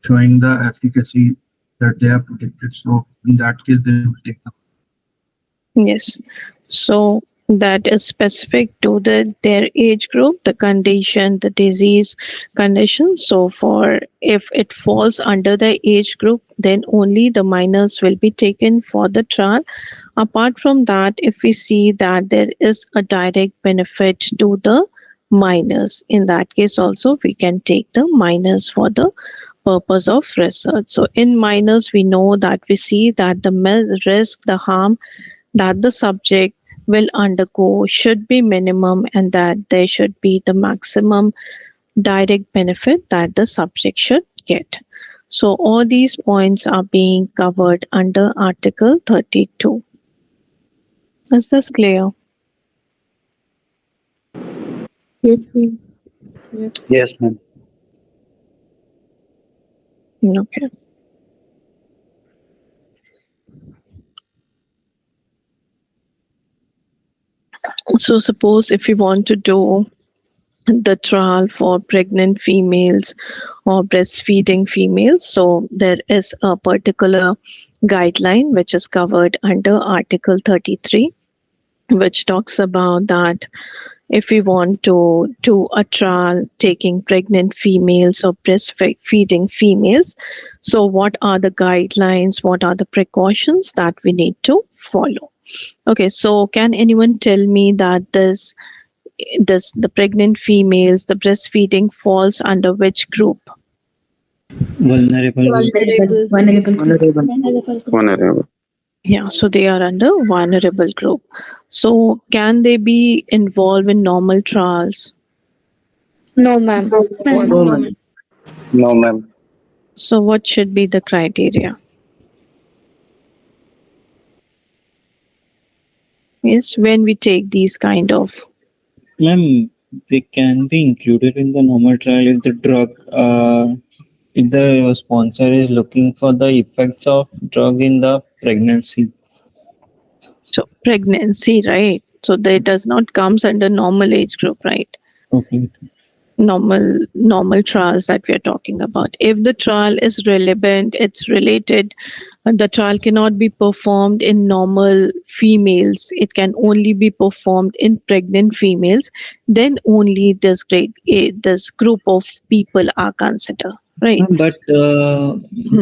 showing the efficacy that they have predicted. So in that case, they will take the. Yes. So that is specific to their age group, the condition, the disease condition. So for if it falls under the age group, then only the minors will be taken for the trial. Apart from that, if we see that there is a direct benefit to the minors, in that case also we can take the minors for the purpose of research. So in minors, we know that we see that the risk, the harm that the subject will undergo should be minimum, and that there should be the maximum direct benefit that the subject should get. So all these points are being covered under Article 32. Is this clear? Yes, ma'am. Yes. Yes, ma'am. Okay. So suppose if we want to do the trial for pregnant females or breastfeeding females, so there is a particular guideline which is covered under Article 33, which talks about that if we want to do a trial taking pregnant females or breastfeeding females, so what are the guidelines, what are the precautions that we need to follow? Okay, so can anyone tell me that the pregnant females, the breastfeeding falls under which group? Vulnerable. Vulnerable. Yeah, so they are under vulnerable group. So can they be involved in normal trials? No, ma'am. No, ma'am. So what should be the criteria? Yes, when we take these kind of. Ma'am, they can be included in the normal trial if the drug, if the sponsor is looking for the effects of drug in the pregnancy. So pregnancy, right? So that does not comes under normal age group, right? Okay. Normal trials that we are talking about. If the trial is relevant, it's related, the trial cannot be performed in normal females. It can only be performed in pregnant females. Then only this this group of people are considered, right? But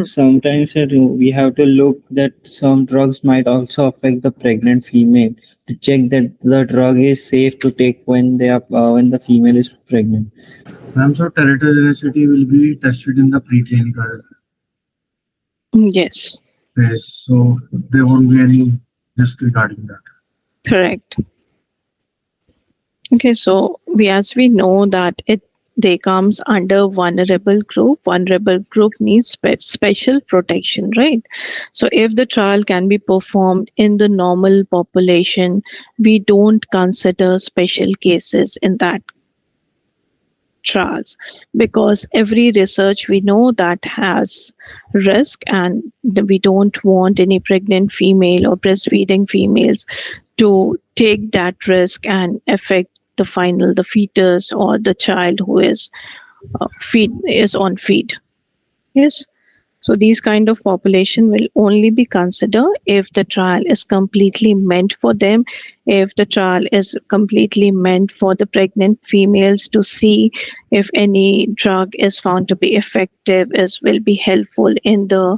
sometimes we have to look that some drugs might also affect the pregnant female to check that the drug is safe to take when they are when the female is pregnant. Ma'am, so teratogenicity will be tested in the preclinical Yes, phase, so there won't be any risk regarding that. correct. Okay, so as we know that they comes under vulnerable group. Vulnerable group needs special protection, right? So if the trial can be performed in the normal population, we don't consider special cases in that trials, because every research we know that has risk, and we don't want any pregnant female or breastfeeding females to take that risk and affect the fetus or the child who is on feed. Yes. So these kind of population will only be considered if the trial is completely meant for them, if the trial is completely meant for the pregnant females to see if any drug is found to be effective, will be helpful in the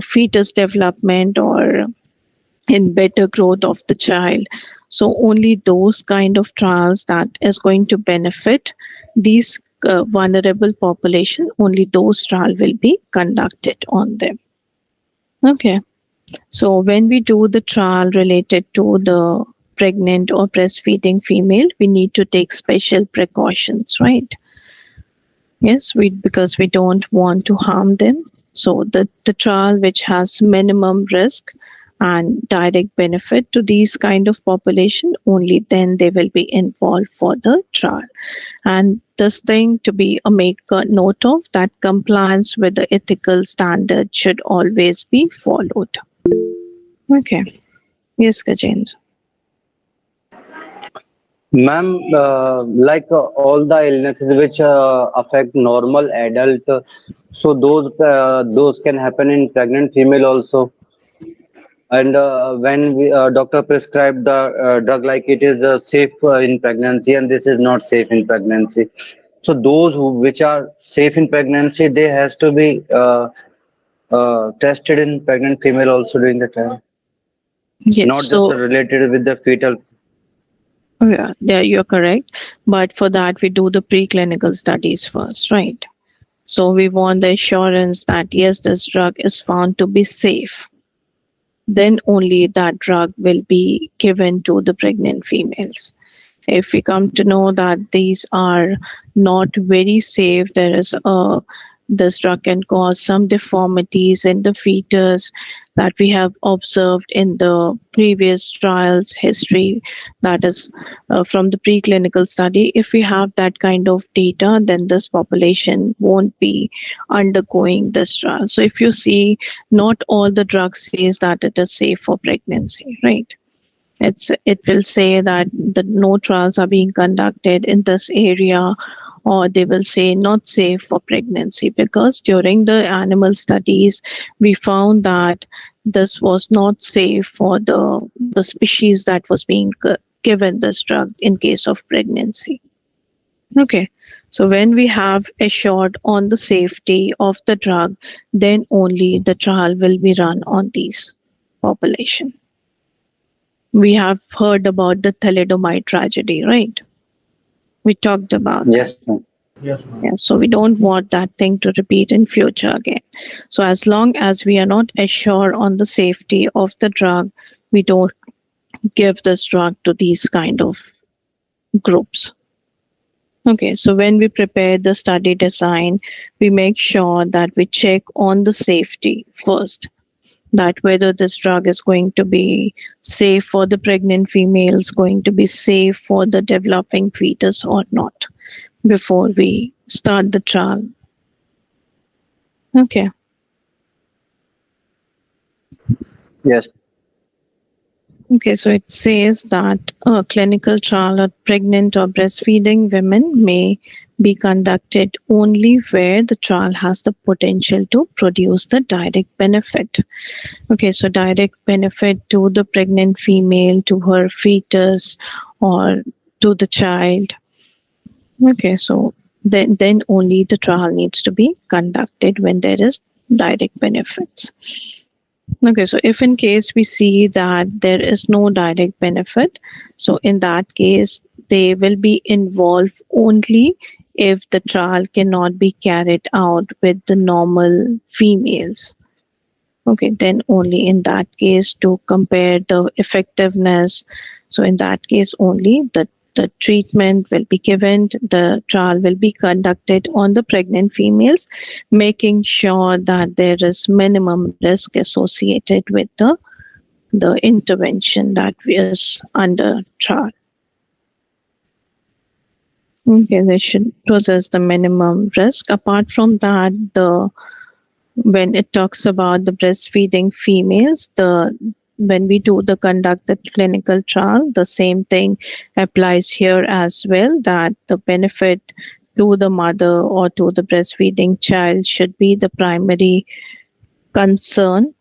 fetus development or in better growth of the child. So only those kind of trials that is going to benefit these vulnerable population, only those trial will be conducted on them. Okay. So when we do the trial related to the pregnant or breastfeeding female, we need to take special precautions, right? Yes, because we don't want to harm them. So the trial which has minimum risk and direct benefit to these kind of population, only then they will be involved for the trial. And this thing to be make a note of, that compliance with the ethical standard should always be followed. Okay. Yes, Gajendra. Ma'am, all the illnesses which affect normal adult, so those can happen in pregnant female also. And when doctor prescribed the drug, like it is safe in pregnancy, and this is not safe in pregnancy. So those which are safe in pregnancy, they has to be tested in pregnant female also during the time, Yes. not just So related with the fetal. yeah, you're correct. But for that, we do the preclinical studies first, right? So we want the assurance that yes, this drug is found to be safe. Then only that drug will be given to the pregnant females. If we come to know that these are not very safe, this drug can cause some deformities in the fetus that we have observed in the previous trials history, that is from the preclinical study. If we have that kind of data, then this population won't be undergoing this trial. So if you see, not all the drugs says that it is safe for pregnancy, right? It will say that the no trials are being conducted in this area, or they will say not safe for pregnancy, because during the animal studies we found that this was not safe for the species that was being given this drug in case of pregnancy. Okay, so when we have assured on the safety of the drug, then only the trial will be run on these population. We have heard about the thalidomide tragedy, right? We talked about that. Yes, ma'am. Yes, ma'am. Yeah, so we don't want that thing to repeat in future again. So as long as we are not assured on the safety of the drug, we don't give this drug to these kind of groups. Okay, so when we prepare the study design, we make sure that we check on the safety first, that whether this drug is going to be safe for the pregnant females, going to be safe for the developing fetus or not, before we start the trial. Okay. Yes. Okay, so it says that a clinical trial of pregnant or breastfeeding women may be conducted only where the trial has the potential to produce the direct benefit. Okay, so direct benefit to the pregnant female, to her fetus, or to the child. Okay, so then only the trial needs to be conducted when there is direct benefits. Okay, so if in case we see that there is no direct benefit, so in that case, they will be involved only if the trial cannot be carried out with the normal females. Okay, then only in that case to compare the effectiveness. So in that case only the treatment will be given, the trial will be conducted on the pregnant females, making sure that there is minimum risk associated with the intervention that is under trial. Okay, they should possess the minimum risk. Apart from that, when it talks about the breastfeeding females, when we do the conduct the clinical trial, the same thing applies here as well, that the benefit to the mother or to the breastfeeding child should be the primary concern.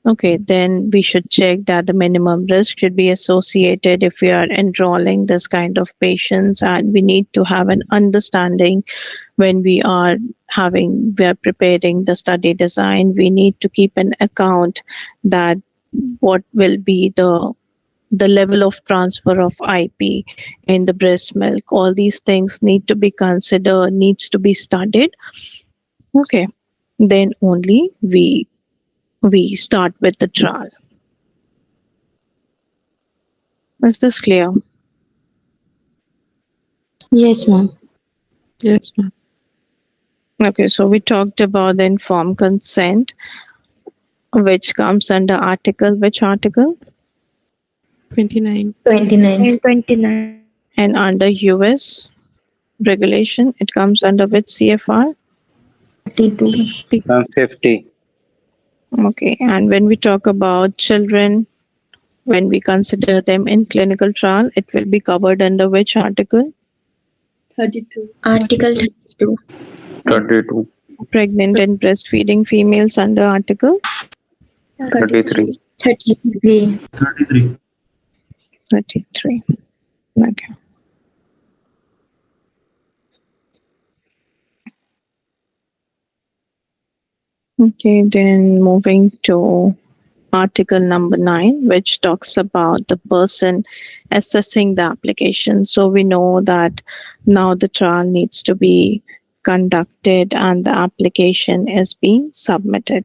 Okay, then we should check that the minimum risk should be associated if we are enrolling this kind of patients, and we need to have an understanding when we are preparing the study design. We need to keep an account that what will be the level of transfer of IP in the breast milk. All these things need to be considered, needs to be studied. Okay, then only we start with the trial. Is this clear? Yes, ma'am. Yes, ma'am. Okay, so we talked about the informed consent, which comes under article, which article? 29. 29. 29. And under US regulation, it comes under which CFR? 32. Ma'am, 50. Okay, and when we talk about children, when we consider them in clinical trial, it will be covered under which article? 32. Article 32. 32, Pregnant and breastfeeding females under article 33. 33. 33. 33. Okay. Okay, then moving to article number 9, which talks about the person assessing the application. So we know that now the trial needs to be conducted and the application is being submitted.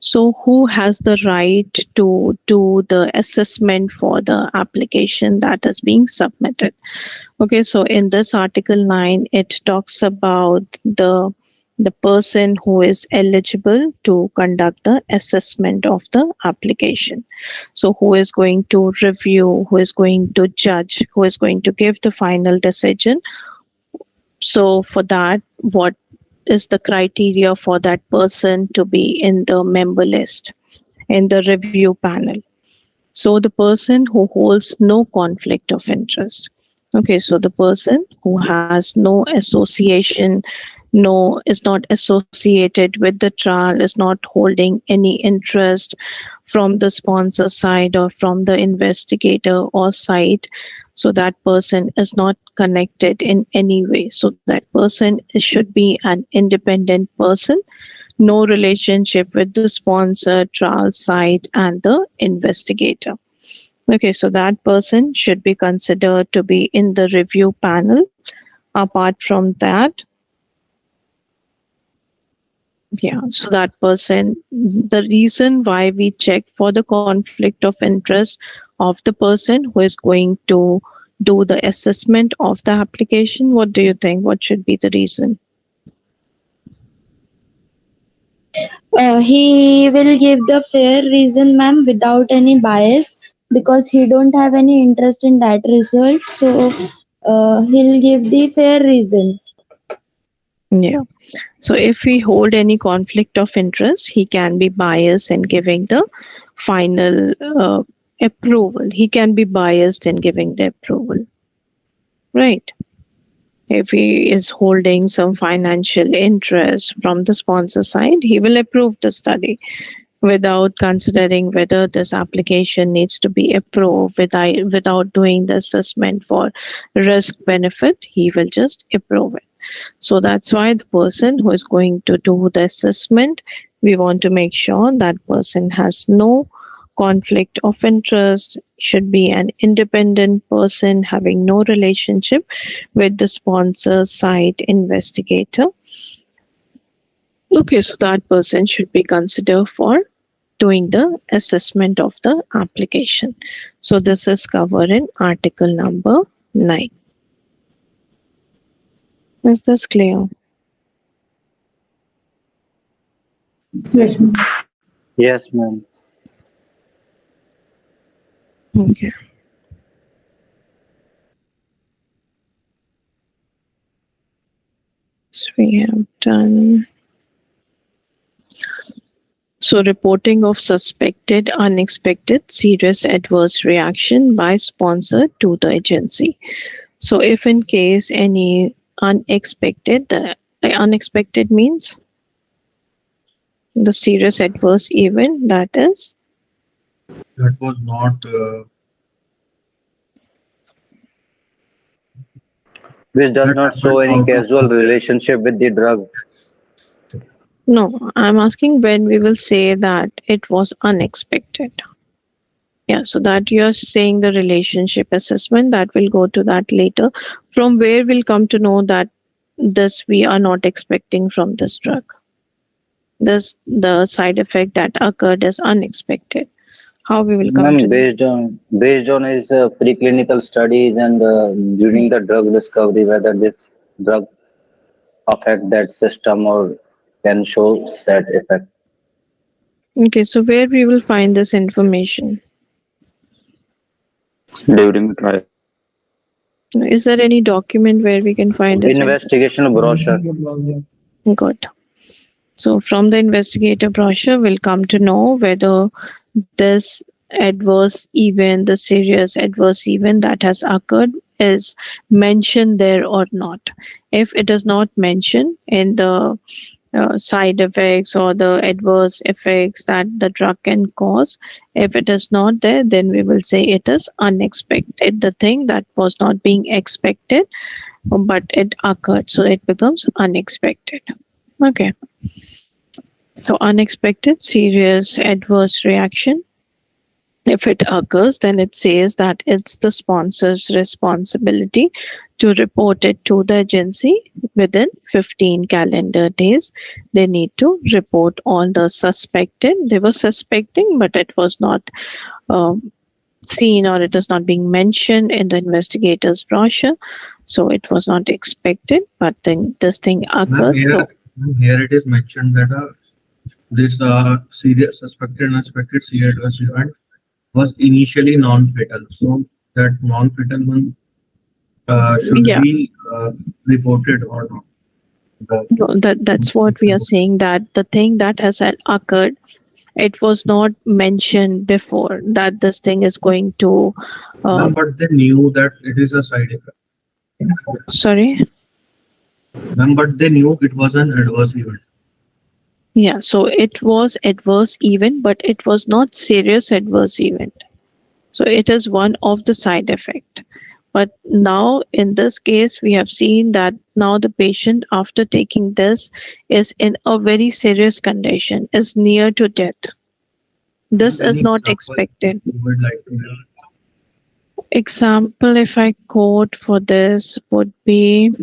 So who has the right to do the assessment for the application that is being submitted? Okay, so in this article 9, it talks about the person who is eligible to conduct the assessment of the application. So who is going to review, who is going to judge, who is going to give the final decision. So for that, what is the criteria for that person to be in the member list, in the review panel? So the person who holds no conflict of interest. Okay, so the person who has no association, is not associated with the trial, is not holding any interest from the sponsor side or from the investigator or site. So that person is not connected in any way. So that person should be an independent person, no relationship with the sponsor, trial site, and the investigator. Okay, so that person should be considered to be in the review panel. Apart from that, so that person, the reason why we check for the conflict of interest of the person who is going to do the assessment of the application, what do you think? What should be the reason? He will give the fair reason, ma'am, without any bias, because he don't have any interest in that result. So he'll give the fair reason. Yeah. So if we hold any conflict of interest, he can be biased in giving the final approval. He can be biased in giving the approval. Right. If he is holding some financial interest from the sponsor side, he will approve the study without considering whether this application needs to be approved, without doing the assessment for risk benefit. He will just approve it. So that's why the person who is going to do the assessment, we want to make sure that person has no conflict of interest, should be an independent person having no relationship with the sponsor site investigator. Okay, so that person should be considered for doing the assessment of the application. So this is covered in article number 9. Is this clear? Yes, ma'am. Yes, ma'am. Okay. So we have done. So reporting of suspected, unexpected, serious adverse reaction by sponsor to the agency. So if in case any unexpected, the unexpected means the serious adverse event, that is That was not. Which does That not show happened any out of causal nowhere. relationship with the drug. no, I'm asking when we will say that it was unexpected. Yeah, so that you're saying the relationship assessment, that will go to that later. From where we'll come to know that this we are not expecting from this drug. This the side effect that occurred is unexpected. How we will come to Ma'am, based on his preclinical studies and during the drug discovery, whether this drug affect that system or can show that effect. Okay, so where we will find this information? During trial. Is there any document where we can find it? Investigation brochure. Good. So from the investigator brochure, we'll come to know whether this adverse event, the serious adverse event that has occurred is mentioned there or not. If it is not mentioned in the side effects or the adverse effects that the drug can cause, if it is not there, then we will say it is unexpected. The thing that was not being expected, but it occurred, so it becomes unexpected. Okay. So unexpected serious adverse reaction, if it occurs, then it says that it's the sponsor's responsibility to report it to the agency within 15 calendar days. They need to report all the suspected. They were suspecting, but it was not seen, or it is not being mentioned in the investigator's brochure. So it was not expected, but then this thing Ma'am, occurred. So here it is mentioned that this serious suspected and unexpected serious adverse event was initially non-fatal. So that non-fatal one should yeah, be reported or not. no, that's what we are saying, that the thing that has occurred, it was not mentioned before that this thing is going to Ma'am, but they knew that it is a side effect. sorry. Ma'am, but they knew it was an adverse event. Yeah, so it was adverse event, but it was not serious adverse event. So it is one of the side effect. But now in this case, we have seen that now the patient, after taking this, is in a very serious condition, is near to death. This Ma'am, is any not example expected. you would like to give? Example, if I quote for this, would be,